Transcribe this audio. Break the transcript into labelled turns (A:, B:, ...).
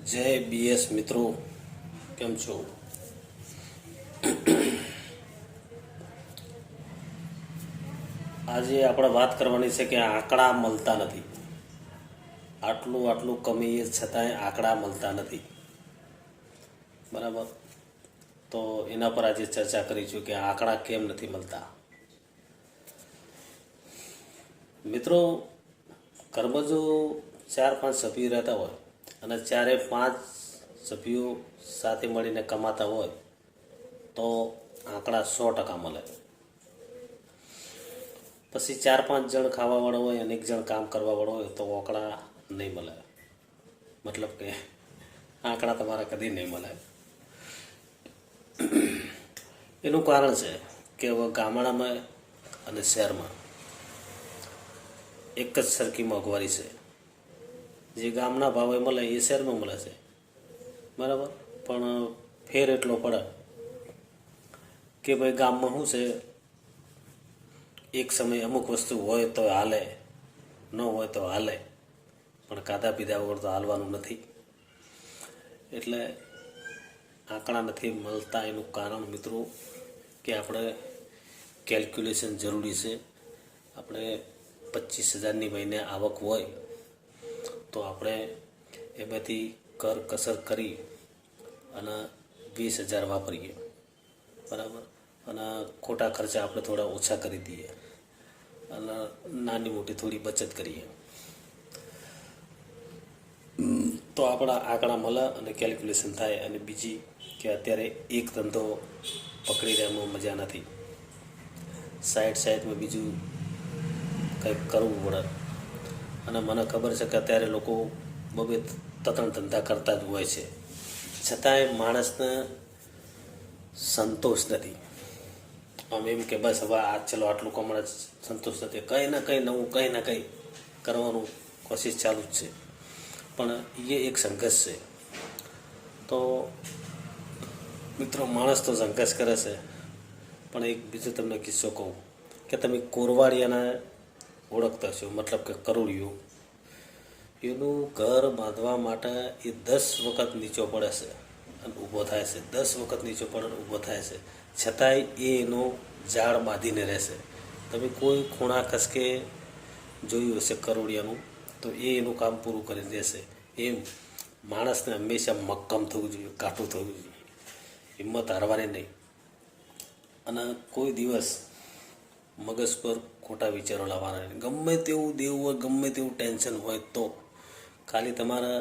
A: જય બીએસ મિત્રો, કેમ છો? આજે આપણે વાત કરવાની છે કે આંકડા મળતા નથી. આટલું આટલું કમીએ છતાંય આંકડા મળતા નથી, બરાબર? તો એના પર આજે ચર્ચા કરીશું કે આંકડા કેમ નથી મળતા. મિત્રો, ઘરમાં જો 4-5 સભ્યો રહેતા હોય અને 4-5 સભ્યો સાથે મળીને કમાતા હોય તો આંકડા 100% મળે. પછી 4-5 જણ ખાવાવાળા હોય અને 1 જણ કામ કરવાવાળો હોય તો આંકડા નહીં મળે. મતલબ કે આંકડા તમારા કદી નહીં મળે. એનું કારણ છે કે હવે ગામડામાં અને શહેરમાં એક જ સરખી મોંઘવારી છે. જે ગામના ભાવે મળે એ શહેરમાં મળે છે, બરાબર? પણ ફેર એટલો પડે કે ભાઈ ગામમાં શું છે, એક સમય અમુક વસ્તુ હોય તો હાલે, ન હોય તો હાલે, પણ ખાધા પીધા વગર તો હાલવાનું નથી. એટલે આંકડા નથી મળતા. એનું કારણ મિત્રો કે આપણે કેલ્ક્યુલેશન જરૂરી છે. આપણે 25,000ની મહિને આવક હોય તો આપણે એમાંથી કર કસર કરી અને 20,000 વાપરીએ, બરાબર? અને ખોટા ખર્ચા આપણે થોડા ઓછા કરી દઈએ અને નાની મોટી થોડી બચત કરીએ તો આપણા આંકડા મળે અને કેલ્ક્યુલેશન થાય. અને બીજી કે અત્યારે એક ધંધો પકડી રહેવામાં મજા નથી. સાઈડમાં બીજું કંઈક કરવું પડે. અને મને ખબર છે કે અત્યારે લોકો બબે 3 ધંધા કરતા જ હોય છે, છતાંય માણસને સંતોષ નથી. આમ એમ કે બસ હવે આ ચલો આટલું કમાણે સંતોષ નથી, કંઈ ના કંઈ નવું કંઈ ના કંઈ કરવાનું કોશિશ ચાલુ જ છે. પણ એ એક સંઘર્ષ છે. તો મિત્રો, માણસ તો સંઘર્ષ કરે છે. પણ એક બીજો તમને કિસ્સો કહું કે તમે કોરવાડિયાને ઓળખતા છો, મતલબ કે કરોડિયું. એનું ઘર બાંધવા માટે એ 10 વખત નીચો પડે છે અને ઊભો થાય છે, 10 વખત નીચો પડે અને ઊભો થાય છે, છતાંય એ એનો ઝાડ બાંધીને રહેશે. તમે કોઈ ખૂણા ખસકે જોયું હશે કરોડિયાનું, તો એ એનું કામ પૂરું કરી દેશે. એમ માણસને હંમેશા મક્કમ થવું જોઈએ, કાઠું થવું જોઈએ, હિંમત હારવાની નહીં. અને કોઈ દિવસ મગજ પર ખોટા વિચારો લાવવાના નહીં. ગમે તેવું દેવું હોય, ગમે તેવું ટેન્શન હોય તો ખાલી તમારા